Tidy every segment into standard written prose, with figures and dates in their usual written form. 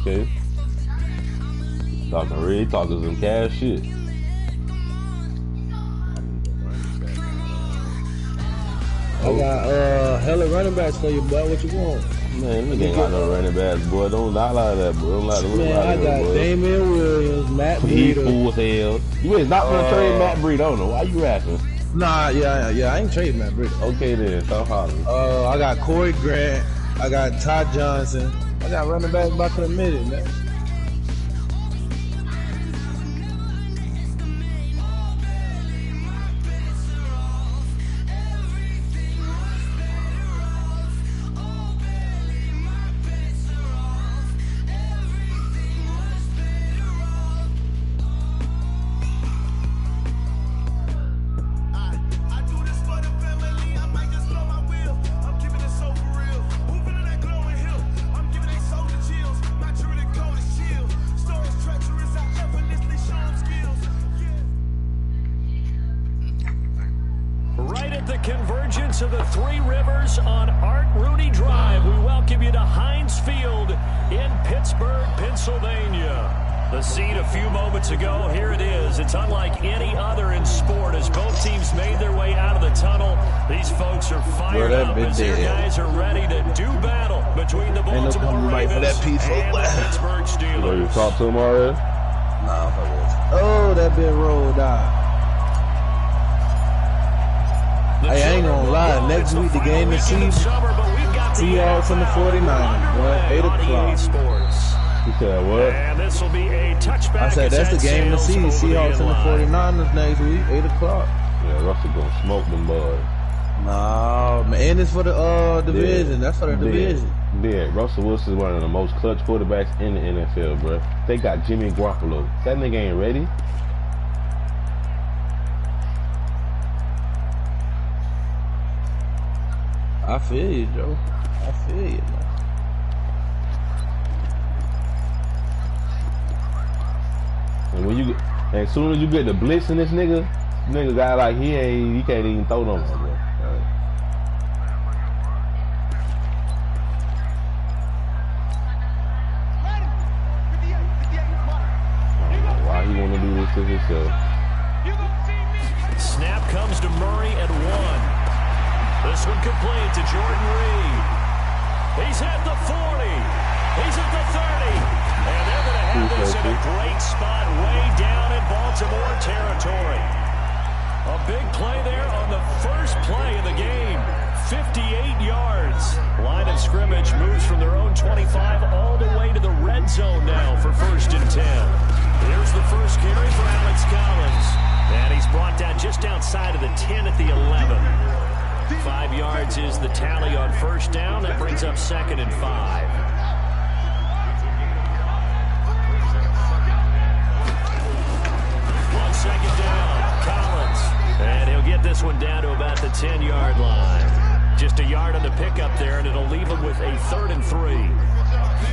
Okay. Talking real, talking some cash shit. I got hella running backs for you, boy. What you want? Man, nigga ain't got no running backs, boy. Don't lie like that, boy. Don't lie to Man, I got Damian Williams, Matt He Breida. fool as hell. You is not gonna trade Matt Breida, I don't know. Why you rapping? Nah, yeah, I ain't trading Matt Breida. Okay then, stop hollering. I got Corey Grant. I got Todd Johnson. I got running backs about to admit it, man. Convergence of the Three Rivers on Art Rooney Drive. We welcome you to Heinz Field in Pittsburgh, Pennsylvania. The scene a few moments ago, here it is. It's unlike any other in sport as both teams made their way out of the tunnel. These folks are fired up as their guys are ready to do battle between the Baltimore Ravens and the Pittsburgh Steelers. So you talk to him already? Nah, oh, that bit rolled out. Hey, I ain't gonna lie. Next week, the game is Seahawks and the 49ers, boy. 8 o'clock. You said what? And this will be a touchback. I said that's the game to see. Seahawks and the 49ers next week, 8 o'clock. Yeah, Russell gonna smoke them boys. Nah, man. And it's for the division. Yeah. That's for the division. Yeah, Russell Wilson is one of the most clutch quarterbacks in the NFL, bro. They got Jimmy Garoppolo. That nigga ain't ready. I feel you, Joe. I feel you, man. And when you, as soon as you get the blitz in this nigga got like he can't even throw no more, bro. I don't know why he wanna do this to himself. Snap comes to Murray at 1. This one complete to Jordan Reed. He's at the 40. He's at the 30. And they're going to have this in a great spot way down in Baltimore territory. A big play there on the first play of the game. 58 yards. Line of scrimmage moves from their own 25 all the way to the red zone now for 1st and 10. Here's the first carry for Alex Collins. And he's brought down just outside of the 10 at the 11. 5 yards is the tally on 1st down. That brings up 2nd and 5. On 2nd down, Collins. And he'll get this one down to about the 10-yard line. Just a yard on the pickup there, and it'll leave him with a 3rd and 3.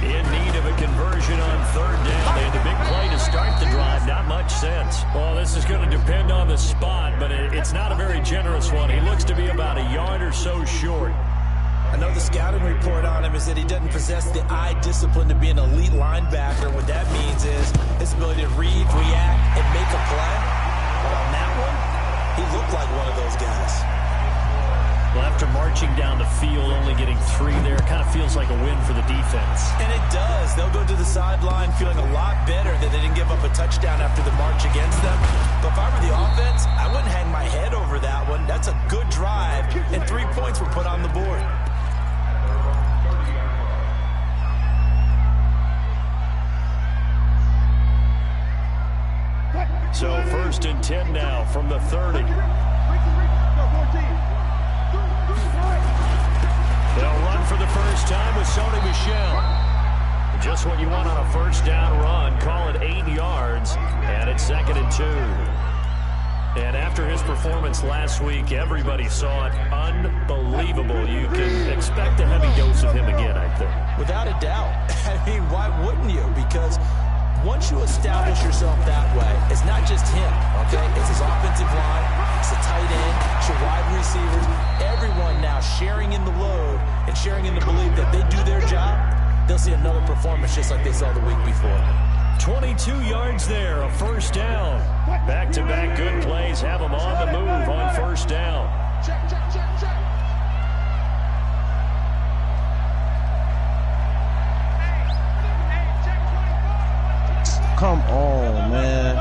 In need of a conversion on 3rd down. They had the big play to start the drive. Not much sense. Well, this is going to depend on the spot, but it's not a very generous one. He looks to be about a yard or so short. I know the scouting report on him is that he doesn't possess the eye discipline to be an elite linebacker. What that means is his ability to read, react, and make a play. But on that one, he looked like one of those guys. Well, after marching down the field, only getting 3 there, it kind of feels like a win for the defense. And it does. They'll go to the sideline feeling a lot better that they didn't give up a touchdown after the march against them. But if I were the offense, I wouldn't hang my head over that one. That's a good drive, and 3 points were put on the board. So 1st and 10 now from the 30. They'll run for the first time with Sony Michel. Just what you want on a 1st down run. Call it 8 yards, and it's 2nd and 2. And after his performance last week, everybody saw it. Unbelievable. You can expect a heavy dose of him again, I think. Without a doubt. I mean, why wouldn't you? Because once you establish yourself that way, it's not just him, okay? It's his offensive line, it's the tight end, it's your wide receivers, everyone now sharing in the load and sharing in the belief that they do their job, they'll see another performance just like they saw the week before. 22 yards there, a first down. Back-to-back good plays have them on the move on first down. Check. Come on, man.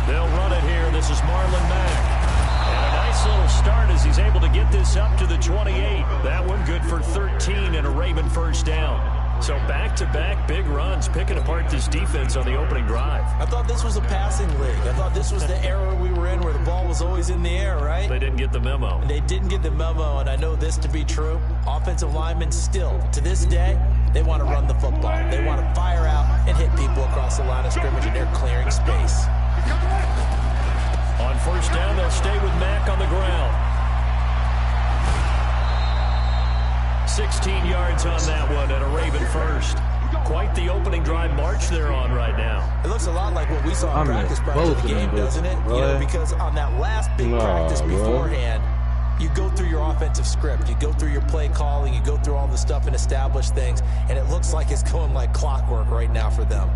They'll run it here. This is Marlon Mack. And a nice little start as he's able to get this up to the 28. That one good for 13 and a Raven first down. So back-to-back big runs, picking apart this defense on the opening drive. I thought this was a passing league. I thought this was the era we were in where the ball was always in the air, right? They didn't get the memo. They didn't get the memo, and I know this to be true. Offensive linemen still, to this day, they want to run the football. They want to fire out and hit people across the line of scrimmage, and they're clearing space. On first down, they'll stay with Mack on the ground. 16 yards on that one and a Raven first. Quite the opening drive march they're on right now. It looks a lot like what we saw in practice prior to the game, doesn't it? You know, because on that last big practice beforehand, you go through your offensive script, you go through your play calling, you go through all the stuff and establish things, and it looks like it's going like clockwork right now for them.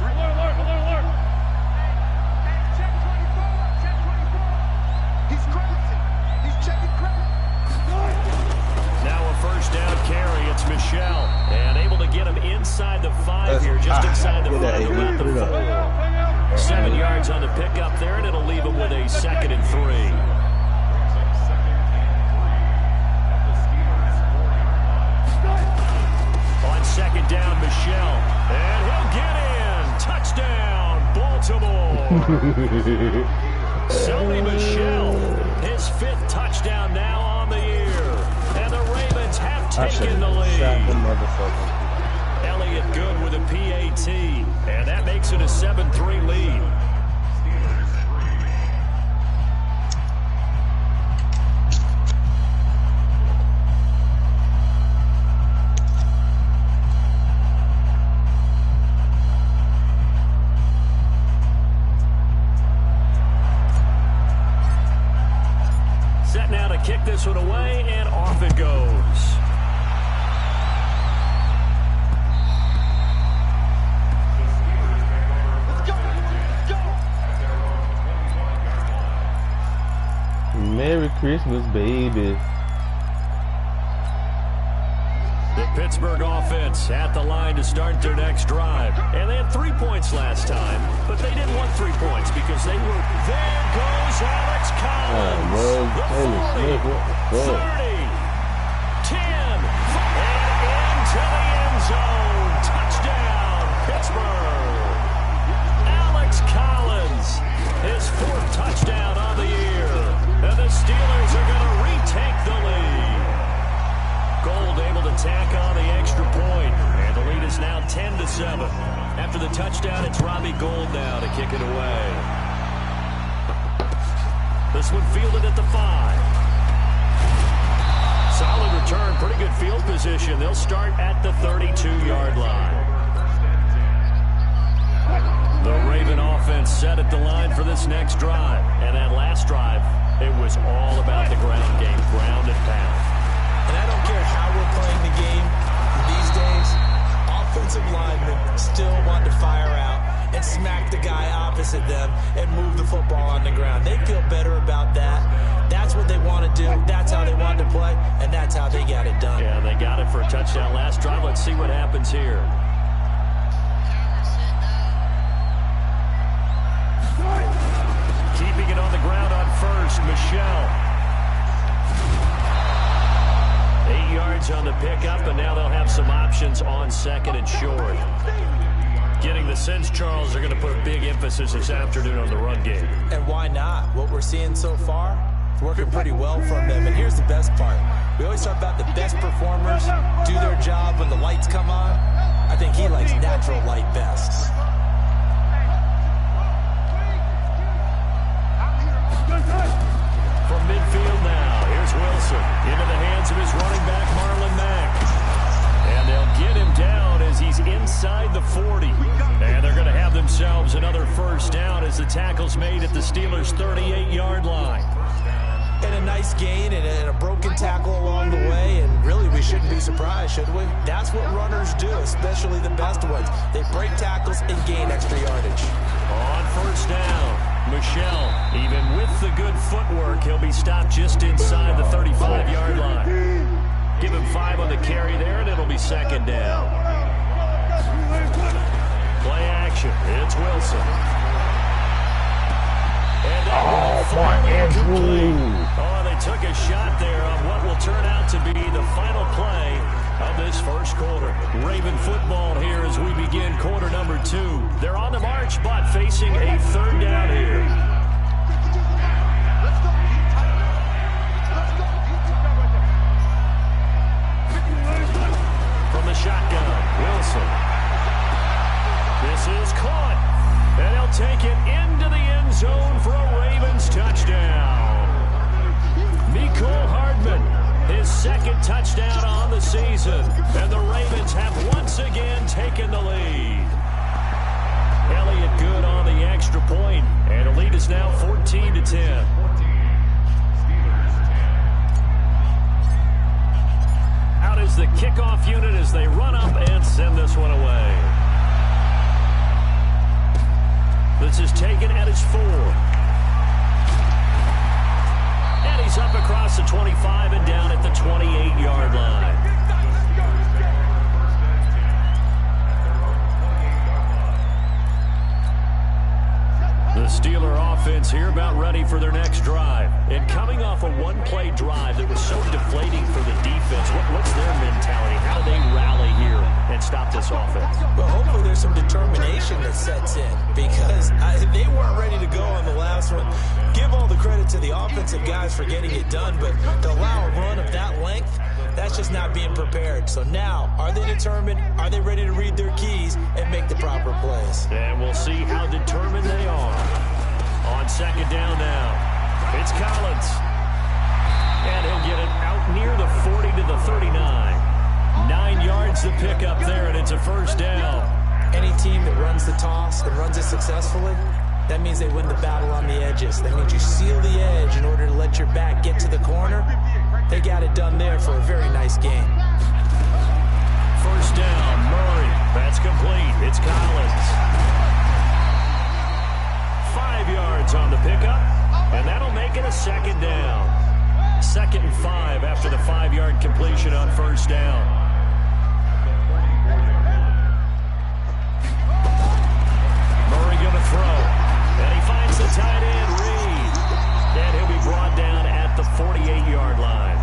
Alert. Check 24. He's crazy. He's checking crazy. Now a first down carry. It's Michelle. And able to get him inside the 5 here, just inside the 5 about the 4. 7 yards on the pickup there, and it'll leave him with a 2nd and 3. On second down, Michelle. And he'll get in. Touchdown, Baltimore. Sony Michel, his 5th touchdown now on the year. And the Ravens have taken the lead. Elliott good with a PAT. And that makes it a 7-3 lead. Set now to kick this one away, and off it goes. Merry Christmas, baby. The Pittsburgh offense at the line to start their next drive. And they had 3 points last time, but they didn't want 3 points because they were... There goes Alex Collins. The 40, 30, 10, and into the end zone. Touchdown, Pittsburgh. Alex Collins, his 4th touchdown on the year. And the Steelers are going to retake the lead. Gold able to tack on the extra point, and the lead is now 10-7. After the touchdown, it's Robbie Gould now to kick it away. This one fielded at the 5. Solid return, pretty good field position. They'll start at the 32-yard line. The Raven offense set at the line for this next drive, and that last drive, it was all about the ground game, ground and pound. And I don't care how we're playing the game these days, offensive linemen still want to fire out and smack the guy opposite them and move the football on the ground. They feel better about that. That's what they want to do. That's how they want to play, and that's how they got it done. Yeah, they got it for a touchdown last drive. Let's see what happens here. Keeping it on the ground on first, Michelle. 8 yards on the pickup, and now they'll have some options on 2nd and short. Getting the sense, Charles, they're going to put a big emphasis this afternoon on the run game. And why not? What we're seeing so far, it's working pretty well from them. And here's the best part. We always talk about the best performers do their job when the lights come on. I think he likes natural light best. From midfield now, here's Wilson into the hands of his running back, Marlon Mack. And they'll get him down as he's inside the 40. And they're going to have themselves another first down as the tackle's made at the Steelers' 38-yard line. And a nice gain and a broken tackle along the way, and really we shouldn't be surprised, should we? That's what runners do, especially the best ones. They break tackles and gain extra yardage. On first down, Michel, even with the good footwork, he'll be stopped just inside the 35-yard line. Give him 5 on the carry there, and it'll be second down. Play action, it's Wilson. Oh, they took a shot there on what will turn out to be the final play of this first quarter. Raven football here as we begin quarter number 2. They're on the march, but facing a third down here. From the shotgun, Wilson. This is caught. And he'll take it into the end zone for a Ravens touchdown. Mecole Hardman, his second touchdown on the season. And the Ravens have once again taken the lead. Elliott good on the extra point, and the lead is now 14-10. Out is the kickoff unit as they run up and send this one away. This is taken at his 4. And he's up across the 25 and down at the 28-yard line. The Steeler offense here about ready for their next drive. And coming off a one-play drive that was so deflating for the defense, what's their mentality? How do they rally here and stop this offense? Well, hopefully there's some determination that sets in because they weren't ready to go on the last one. Give all the credit to the offensive guys for getting it done, but to allow a run of that length, that's just not being prepared. So now, are they determined? Are they ready to read their keys and make the proper plays? And we'll see how determined they are. On second down now, it's Collins. And he'll get it out near the 40 to the 39. 9 yards to pick up there, and it's a first down. Any team that runs the toss and runs it successfully, that means they win the battle on the edges. That means you seal the edge in order to let your back get to the corner. They got it done there for a very nice game. First down, Murray. That's complete. It's Collins. 5 yards on the pickup, and that'll make it a second down. 2nd and 5 after the 5-yard completion on first down. Murray going to throw, and he finds the tight end, Reed. And he'll be brought down at the 48-yard line.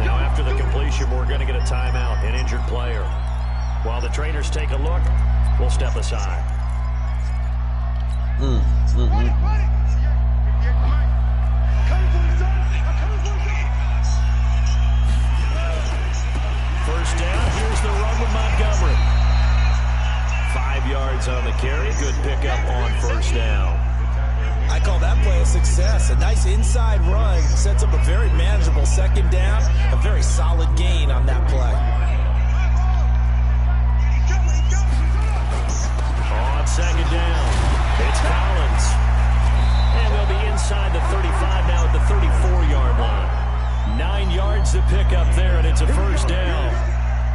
Now after the completion, we're going to get a timeout, an injured player. While the trainers take a look, we'll step aside. First down, here's the run with Montgomery. 5 yards on the carry, good pickup on first down. I call that play a success. A nice inside run sets up a very manageable second down, a very solid gain on that play. On second down, it's Collins. And they'll be inside the 35 now at the 34-yard line. 9 yards to pick up there, and it's a first down.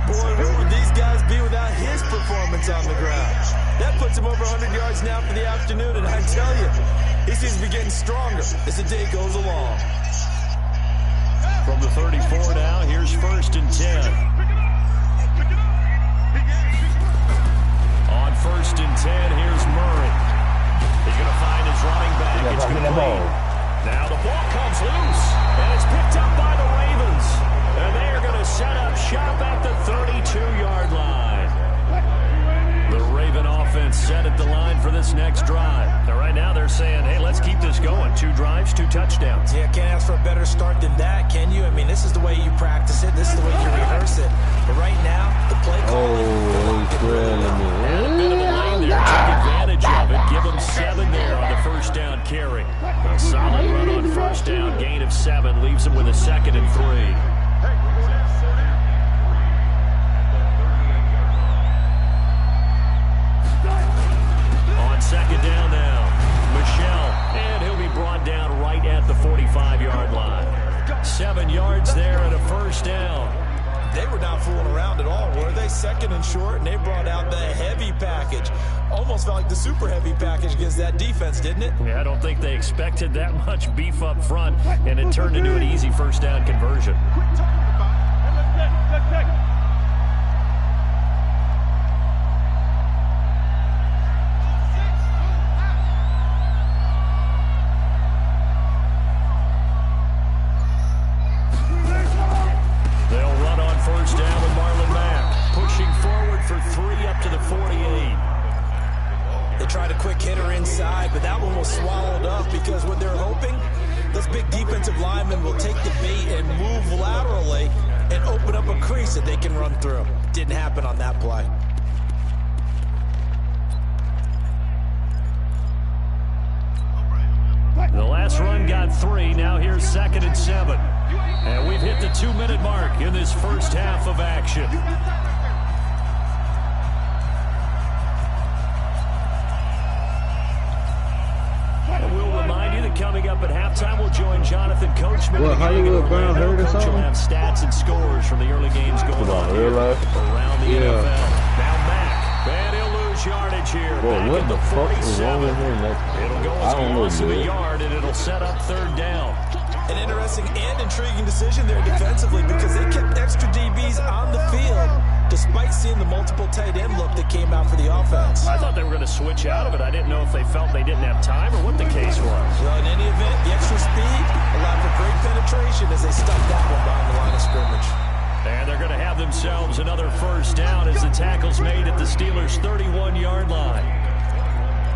Boy, where would these guys be without his performance on the ground? That puts him over 100 yards now for the afternoon, and I tell you, he seems to be getting stronger as the day goes along. From the 34 now, here's 1st and 10. On 1st and 10, here's Murray. He's going to find his running back. It's complete. Now the ball comes loose, and it's picked up by the Ravens. And they are going to set up shop at the 32-yard line. The Raven offense set at the line for this next drive. Now, right now they're saying, hey, let's keep this going. 2 drives, 2 touchdowns. Yeah, can't ask for a better start than that, can you? I mean, this is the way you practice it. This is the way you rehearse it. But right now, the play call. Had a bit of a lane there. Took advantage of it. Give them 7 there on the first down carry. A solid run on first down. Gain of 7 leaves them with a 2nd and 3. 7 yards there and a first down. They were not fooling around at all, were they? 2nd and short, and they brought out the heavy package. Almost felt like the super heavy package against that defense, didn't it? Yeah, I don't think they expected that much beef up front, and it turned into an easy first down conversion. Tried a quick hitter inside, but that one was swallowed up because what they're hoping, those big defensive linemen will take the bait and move laterally and open up a crease that they can run through. Didn't happen on that play. The last run got 3. Now here's 2nd and 7. And we've hit the 2-minute mark in this first half of action. Coming up at halftime, we'll join Jonathan Coachman. What, Hollywood Brown hurt or Coach something? will have stats and scores from the early games going on here around the NFL. Now Mack, and he'll lose yardage here. Bro, what the fuck is wrong with him? It'll go as a loss of a yard, and it'll set up 3rd down. An interesting and intriguing decision there defensively because they kept extra DBs on the field despite seeing the multiple tight end look that came out for the offense. I thought they were going to switch out of it. I didn't know if they felt they didn't have time or what the case was. Well, in any event, the extra speed allowed for great penetration as they stuffed that one behind the line of scrimmage. And they're going to have themselves another first down as the tackle's made at the Steelers' 31-yard line.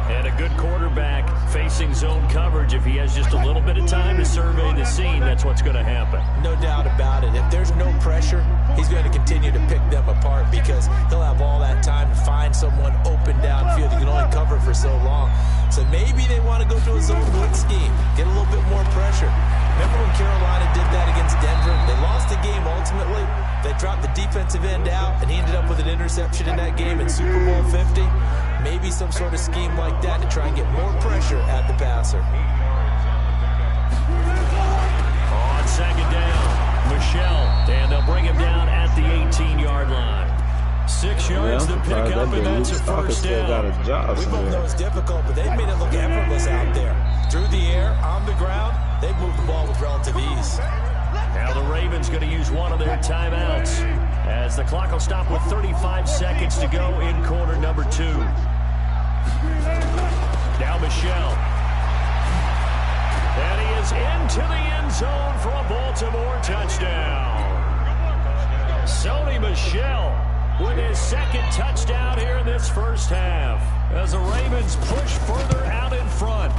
And a good quarterback facing zone coverage. If he has just a little bit of time to survey the scene, that's what's going to happen. No doubt about it. If there's no pressure, he's going to continue to pick them apart because he'll have all that time to find someone open downfield. He can only cover for so long. So maybe they want to go to a zone blitz scheme, get a little bit more pressure. Remember when Carolina did that against Denver? They lost the game ultimately. They dropped the defensive end out, and he ended up with an interception in that game in Super Bowl 50. Maybe some sort of scheme like that to try and get more pressure at the passer. On 2nd down, Michelle, and they'll bring him down at the 18-yard line. 6 yards to pick up, and that's a first down. We both know it's difficult, but they've made it look effortless out there. Through the air, on the ground, they've moved the ball with relative ease. Now the Ravens going to use one of their timeouts as the clock will stop with 35 seconds to go in quarter number 2. Now Michelle. And he is into the end zone for a Baltimore touchdown. Sony Michel with his 2nd touchdown here in this first half as the Ravens push further out in front.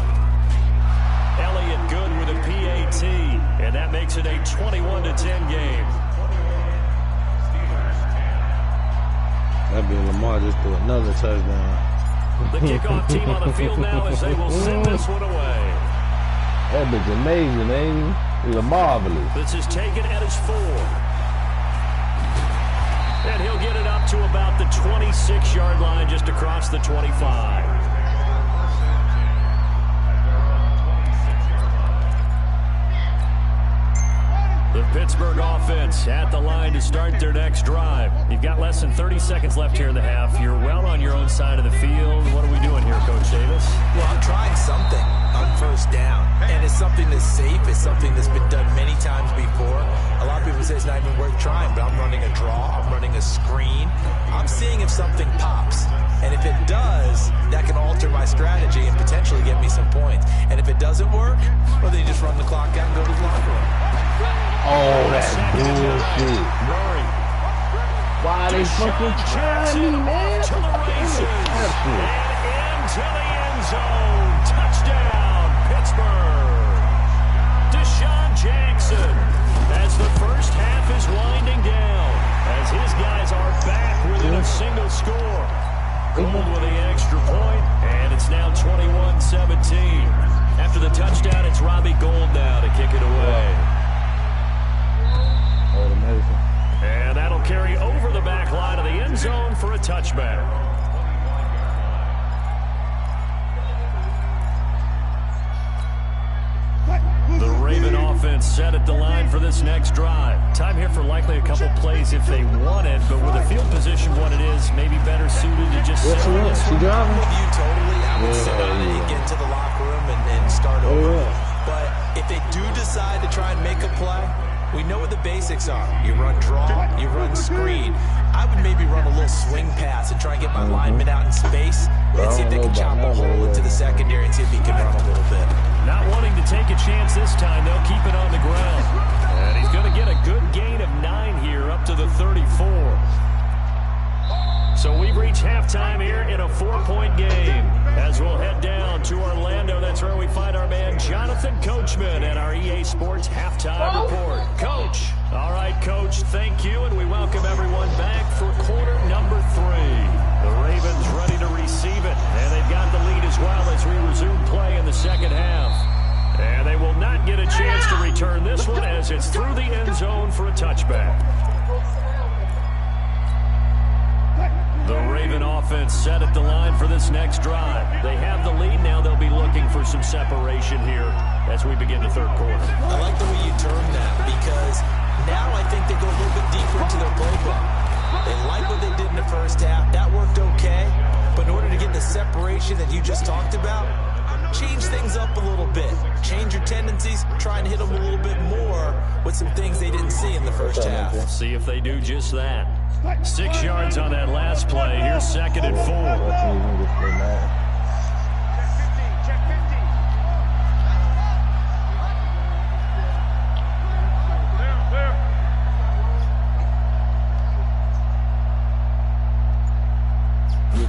Elliott Good with a PAT, and that makes it a 21-10 game. That'd be Lamar just threw another touchdown. The kickoff team on the field now as they will send this one away. That bitch amazing, ain't he? He's marvelous. This is taken at his 4. And he'll get it up to about the 26-yard line just across the 25. The Pittsburgh offense at the line to start their next drive. You've got less than 30 seconds left here in the half. You're well on your own side of the field. What are we doing here, Coach Davis? Well, I'm trying something on first down. And it's something that's safe. It's something that's been done many times before. A lot of people say it's not even worth trying, but I'm running a draw. I'm running a screen. I'm seeing if something pops. And if it does, that can alter my strategy and potentially get me some points. And if it doesn't work, well, then you just run the clock out and go to the locker room. Oh, that's bullshit. Murray. Why they fucking trying me, man? To the races. And into the end zone. Touchdown, Pittsburgh. Deshaun Jackson as the first half is winding down. As his guys are back within a single score. Gold with the extra point, and it's now 21-17. After the touchdown, it's Robbie Gould now to kick it away. And that'll carry over the back line of the end zone for a touchback. The Raven offense set at the line for this next drive. Time here for likely a couple plays if they want it, but with the field position what it is, maybe better suited to just sit on this one. driving? With you totally, I would sit on it and get into the locker room and start over. But if they do decide to try and make a play, we know what the basics are. You run draw, you run screen. I would maybe run a little swing pass and try and get my lineman out in space and see if they can chop a hole into the secondary and see if he can run a little bit. Not wanting to take a chance this time, they'll keep it on the ground. And he's going to get a good gain of 9 here up to the 34. So we've reached halftime here in a 4-point game. As we'll head down to Orlando, that's where we find our man Jonathan Coachman and our EA Sports Halftime Report. Coach. All right, Coach, thank you, and we welcome everyone back for quarter number 3. The Ravens ready to receive it, and they've got the lead as well as we resume play in the second half. And they will not get a chance to return this one as it's through the end zone for a touchback. The Raven offense set at the line for this next drive. They have the lead now. They'll be looking for some separation here as we begin the third quarter. I like the way you term that because now I think they go a little bit deeper into their playbook. They like what they did in the first half. That worked okay. But in order to get the separation that you just talked about, change things up a little bit. Change your tendencies. Try and hit them a little bit more with some things they didn't see in the first half. See if they do just that. 6 yards on that last play. Here's 2nd and 4. Check 50.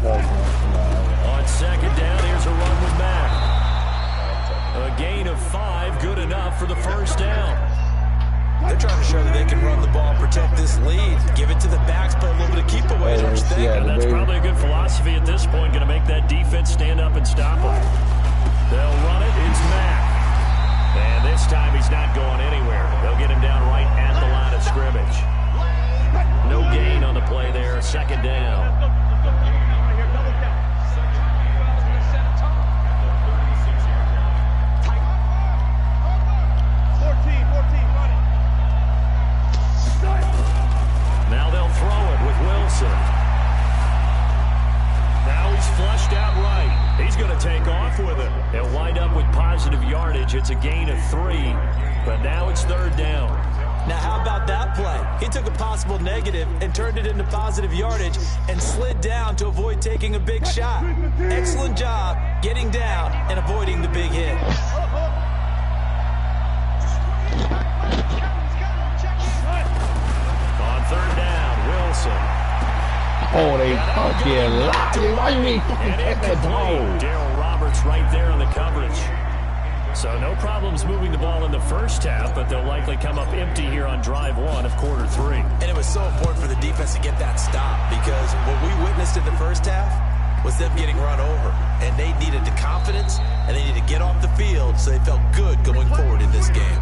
On 2nd down, here's a run with Mack. A gain of 5, good enough for the first down. They're trying to show that they can run the ball, protect this lead, give it to the backs, play a little bit of keep away, don't you think? And that's probably a good philosophy at this point, going to make that defense stand up and stop them. They'll run it. It's Mack. And this time he's not going anywhere. They'll get him down right at the line of scrimmage. No gain on the play there. 2nd down. Now they'll throw it with Wilson. Now he's flushed out right. He's going to take off with it. He'll wind up with positive yardage. It's a gain of 3, but now it's 3rd down. Now how about that play? He took a possible negative and turned it into positive yardage and slid down to avoid taking a big shot. Excellent job getting down and avoiding the big hit. On 3rd down, Wilson. Oh, they fucking lied. Why you ain't fucking catch that ball? Darryl Roberts right there on the coverage. So no problems moving the ball in the first half, but they'll likely come up empty here on drive 1 of quarter 3. And it was so important for the defense to get that stop because what we witnessed in the first half was them getting run over. And they needed the confidence, and they needed to get off the field so they felt good going forward in this game.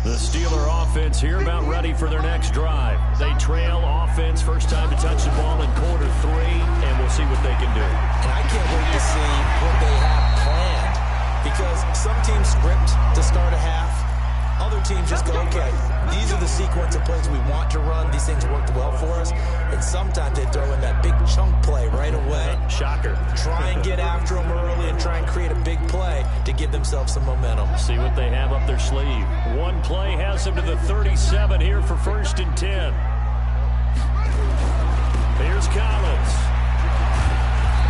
The Steeler offense here about ready for their next drive. They trail offense, first time to touch the ball in quarter 3, and we'll see what they can do. And I can't wait to see what they have planned because some teams script to start a half. Other teams just go, okay, these are the sequence of plays we want to run. These things worked well for us. And sometimes they throw in that big chunk play right away. Shocker. Try and get after them early and try and create a big play to give themselves some momentum. See what they have up their sleeve. One play has them to the 37 here for 1st and 10. Here's Collins.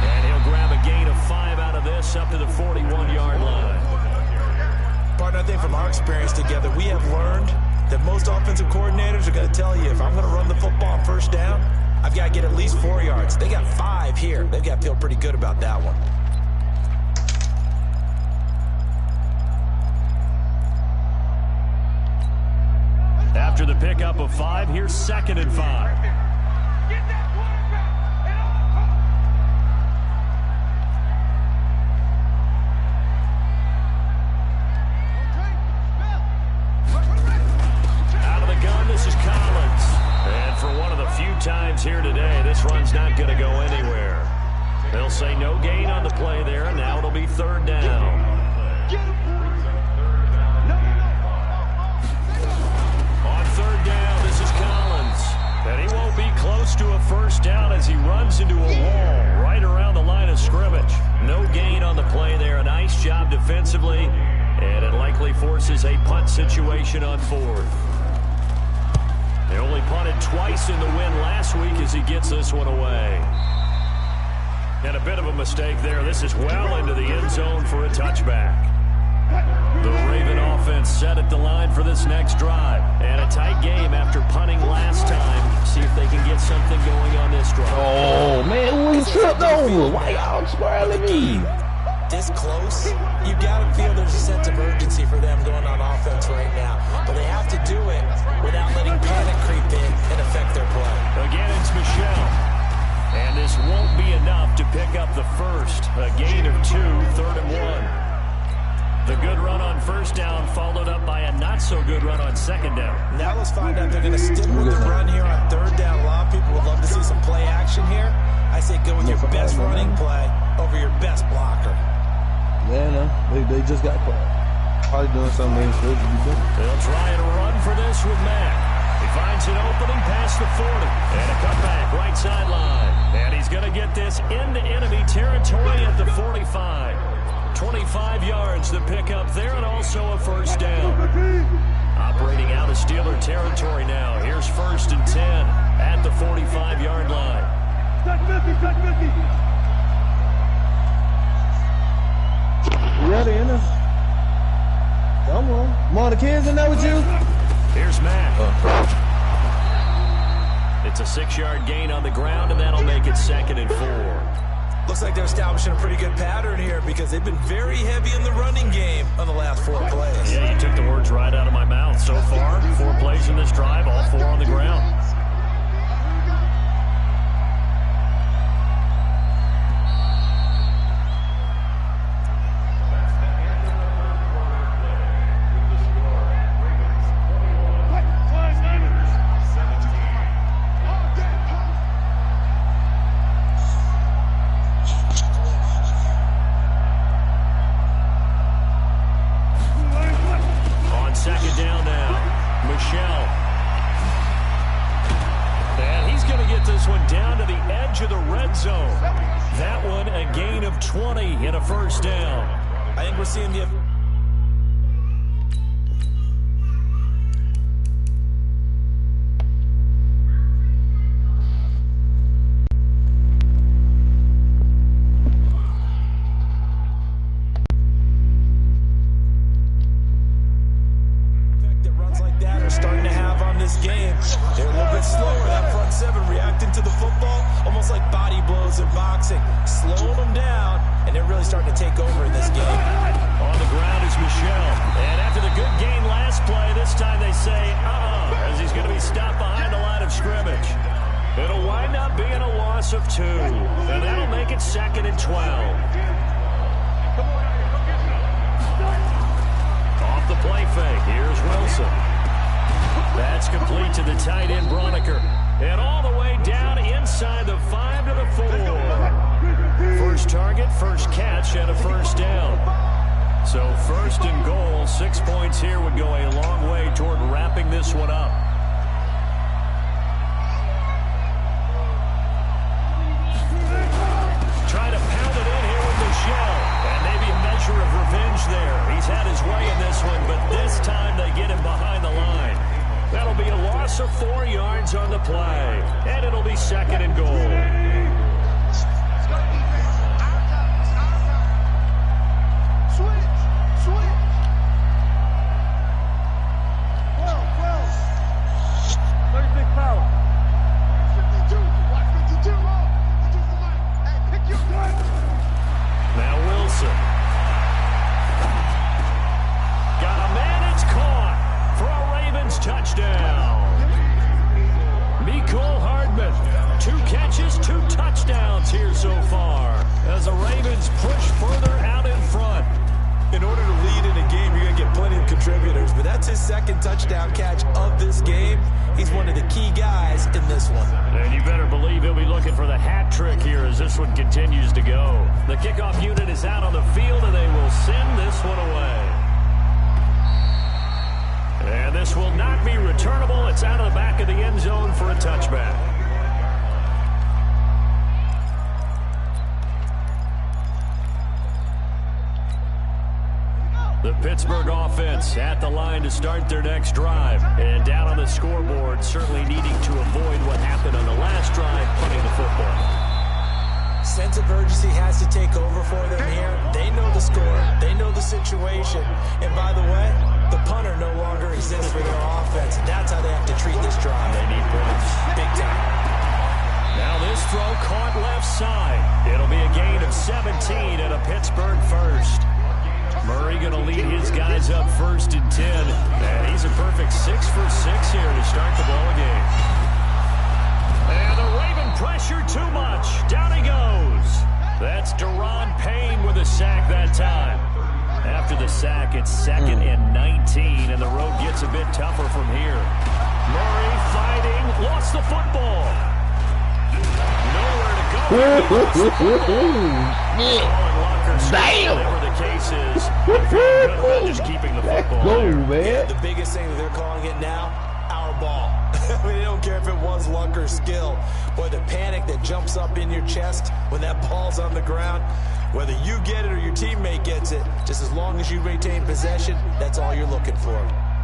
And he'll grab a gain of 5 out of this up to the 41-yard line. Partner, I think from our experience together, we have learned that most offensive coordinators are going to tell you if I'm going to run the football on 1st down, I've got to get at least 4 yards. They got 5 here. They've got to feel pretty good about that one. After the pickup of 5, here's 2nd and 5. Get that quarterback and all. Out of the gun, this is Collins. And for one of the few times here today, this run's not going to go They'll say no gain on the play there, and now it'll be third down. On third down, this is Collins. And he won't be close to a first down as he runs into a wall right around the line of scrimmage. No gain on the play there. A nice job defensively, and it likely forces a punt situation on fourth. They only punted twice in the win last week as he gets this one away. And a bit of a mistake there. This is well into the end zone for a touchback. The Raven offense set at the line for this next drive. And a tight game after punting last time. See if they can get something going on this drive. Oh, man, who tripped over? Why y'all spoiling me? This close, you got to feel there's a sense of urgency for them going on offense right now. But they have to do it without letting panic creep in and affect their play. Again, it's Michelle. And this won't be enough to pick up the first. A gain of 2, 3rd and 1. The good run on first down followed up by a not-so-good run on second down. Now let's find out if they're going to stick with the run here on third down. A lot of people would love to see some play action here. I say go with your best running play over your best blocker. Yeah, no, they just got caught. Probably doing something they ain't supposed to be doing. They'll try and run for this with Mack. He finds an opening past the 40. And a cutback right sideline. And he's going to get this into enemy territory at the 45. 25 yards to pick up there, and also a first down. Operating out of Steeler territory now. Here's 1st and 10 at the 45-yard line. Ready, in there? Come on. More the kids in there with you? Here's Matt. It's a 6-yard gain on the ground, and that'll make it 2nd and 4. Looks like they're establishing a pretty good pattern here because they've been very heavy in the running game on the last 4 plays. Yeah, you took the words right out of my mouth. So far, 4 plays in this drive, all 4 on the ground. This one continues to go. The kickoff unit is out on the field, and they will send this one away. And this will not be returnable. It's out of the back of the end zone for a touchback. The Pittsburgh offense at the line to start their next drive. And down on the scoreboard, certainly needing to avoid what happened on the last drive, punting the football. Sense of urgency has to take over for them here. They know the score. They know the situation. And by the way, the punter no longer exists for their offense. And that's how they have to treat this drive. They need points. Big time. Now this throw caught left side. It'll be a gain of 17 and a Pittsburgh first. Murray going to lead his guys up 1st and 10. And he's a perfect 6 for 6 here to start the ball game. And the Raven pressure too much. Down he goes. That's Deron Payne with a sack that time. After the sack, it's 2nd and 19, and the road gets a bit tougher from here. Murray fighting, lost the football. Nowhere to go. Damn! Whatever the case is, they're good about just keeping the football. Go, there. man. Yeah, the biggest thing that they're calling it now, our ball. I mean, they don't care if it was luck or skill. Boy, the panic that jumps up in your chest when that ball's on the ground, whether you get it or your teammate gets it, just as long as you retain possession, that's all you're looking for.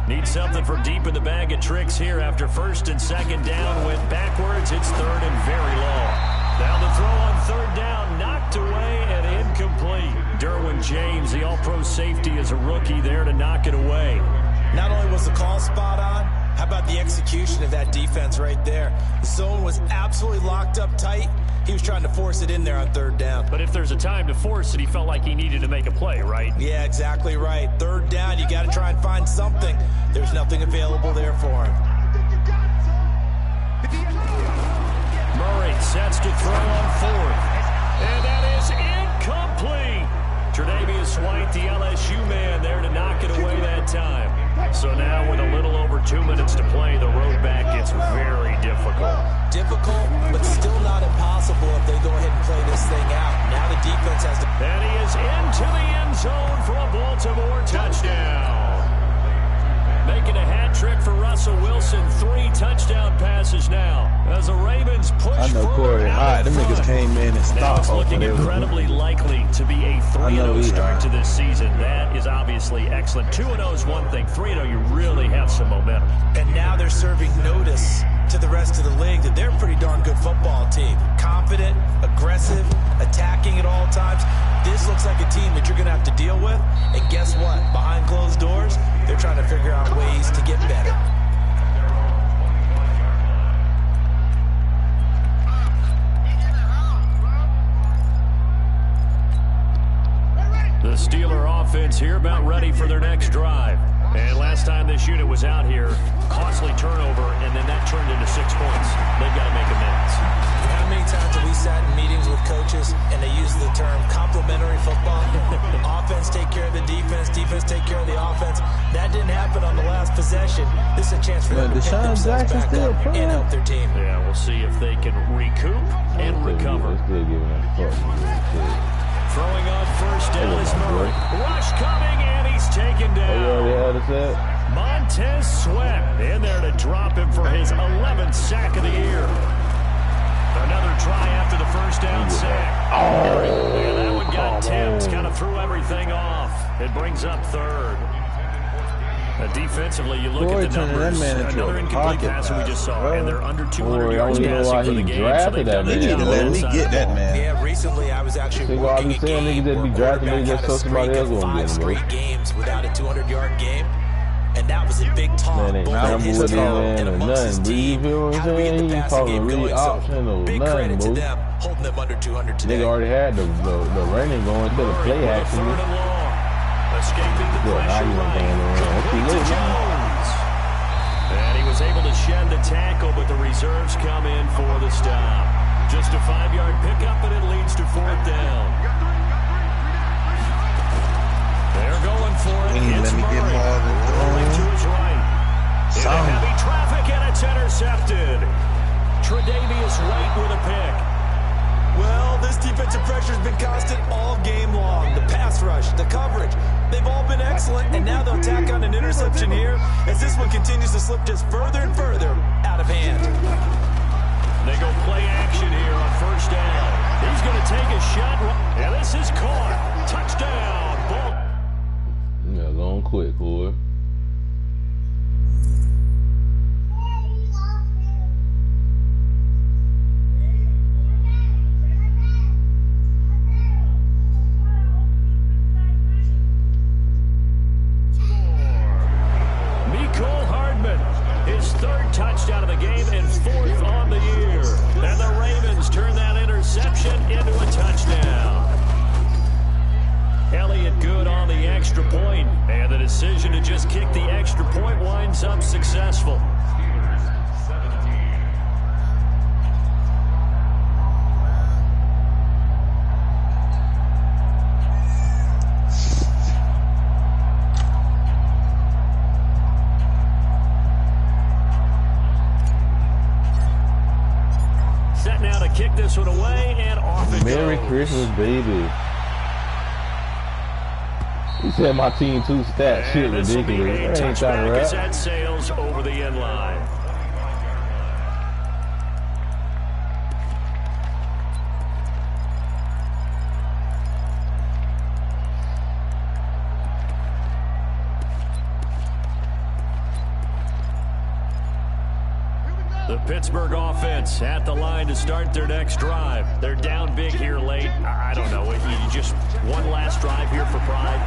Need something for deep in the bag of tricks here after 1st and 2nd down. Went backwards. It's 3rd and very long. Now the throw on 3rd down, knocked away and incomplete. Derwin James, the all-pro safety, is a rookie there to knock it away. Not only was the call spot on, how about the execution of that defense right there? The zone was absolutely locked up tight. He was trying to force it in there on 3rd down. But if there's a time to force it, he felt like he needed to make a play, right? Yeah, exactly right. 3rd down, you got to try and find something. There's nothing available there for him. Murray sets to throw on 4th. And that is incomplete. Tre'Davious White, the LSU man, there to knock it away that time. So now with a little over 2 minutes to play, the road back gets very difficult. Difficult, but still not impossible if they go ahead and play this thing out. Now the defense has to... And he is into the end zone for a Baltimore touchdown. Making a hat trick for Russell Wilson. 3 touchdown passes now as the Ravens push I know Corey hot. Them niggas came in and now stopped. it's looking incredibly likely to be a 3-0 start to this season. That is obviously excellent. 2-0 is one thing. 3-0, you really have some momentum. And now they're serving notice to the rest of the league that they're a pretty darn good football team. Confident, aggressive, attacking at all times. This looks like a team that you're going to have to deal with. And guess what? Behind closed doors, they're trying to figure out ways to get better. The Steeler offense here about ready for their next drive. And last time this unit was out here, costly turnover, and then that turned into 6 points. They've got to make amends. How many times have we sat in meetings with coaches and they use the term complementary football? Offense take care of the defense, defense take care of the offense. That didn't happen on the last possession. This is a chance for them to pick themselves back up and help their team. Yeah, we'll see if they can recoup and recover. Throwing on 1st down is Murray. Rush coming, and he's taken down. Montez Sweat in there to drop him for his 11th sack of the year. Another try after the 1st down sack. Yeah, that one got tipped, kind of threw everything off. It brings up 3rd. Defensively, you look at the numbers. Another incomplete pass we just saw, and they're under 200 yards passing for the game. So they've done They need to let me get that man. Yeah, recently I was actually working a game where quarterback had a streak of 5 straight games without a 200-yard game. And that was a big talk, both in his team and amongst his team. How do we get the passing game going? So big credit to them, holding them under 200 today. Nigga already had the running going to the play action. Escaping the pressure right to Jones. And he was able to shed the tackle, but the reserves come in for the stop. Just a 5-yard pickup, and it leads to 4th down. They're going for it. It's Murray. Rolling to his right. In heavy traffic, and it's intercepted. Tre'Davious White with a pick. Well, this pressure's been constant all game long. The pass rush, the coverage, they've all been excellent, and now they'll tack on an interception here as this one continues to slip just further and further out of hand. They go play action here on first down. He's going to take a shot, and this is caught. Touchdown. Ball. Yeah, going quick, boy. Touchdown of the game and 4th on the year. And the Ravens turn that interception into a touchdown. Elliott good on the extra point, and the decision to just kick the extra point winds up successful. Now to kick this one away, and off it Merry goes. Christmas, baby. He said my team 2 stats. Shit And this will be ridiculous. a That ain't trying to touchback as rap. that sails over the end line. The Pittsburgh offense at the line to start their next drive. They're down big here late. I don't know. You just one last drive here for pride.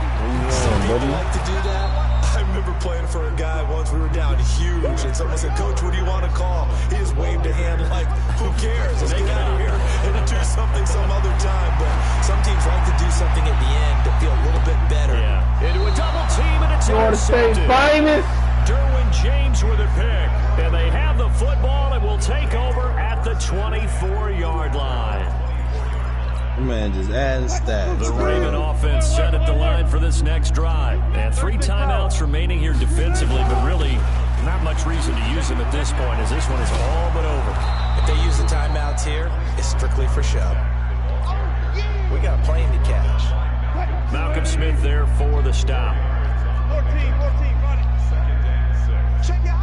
Some people like to do that. I remember playing for a guy once. We were down huge, and someone said, "Coach, what do you want to call?" He just waved a hand like, "Who cares? Let's get out of here and do something some other time." But some teams like to do something at the end to feel a little bit better. Yeah. Into a double team, and it's Florida State intercepted. finest. Derwin James with a pick, and they have the football and will take over at the 24-yard line. Man, just adding stats. The Raven offense set at the line for this next drive. And 3 timeouts remaining here defensively, but really not much reason to use them at this point as this one is all but over. If they use the timeouts here, it's strictly for show. We got a plane to catch. Malcolm Smith there for the stop. More team, run it. Check out.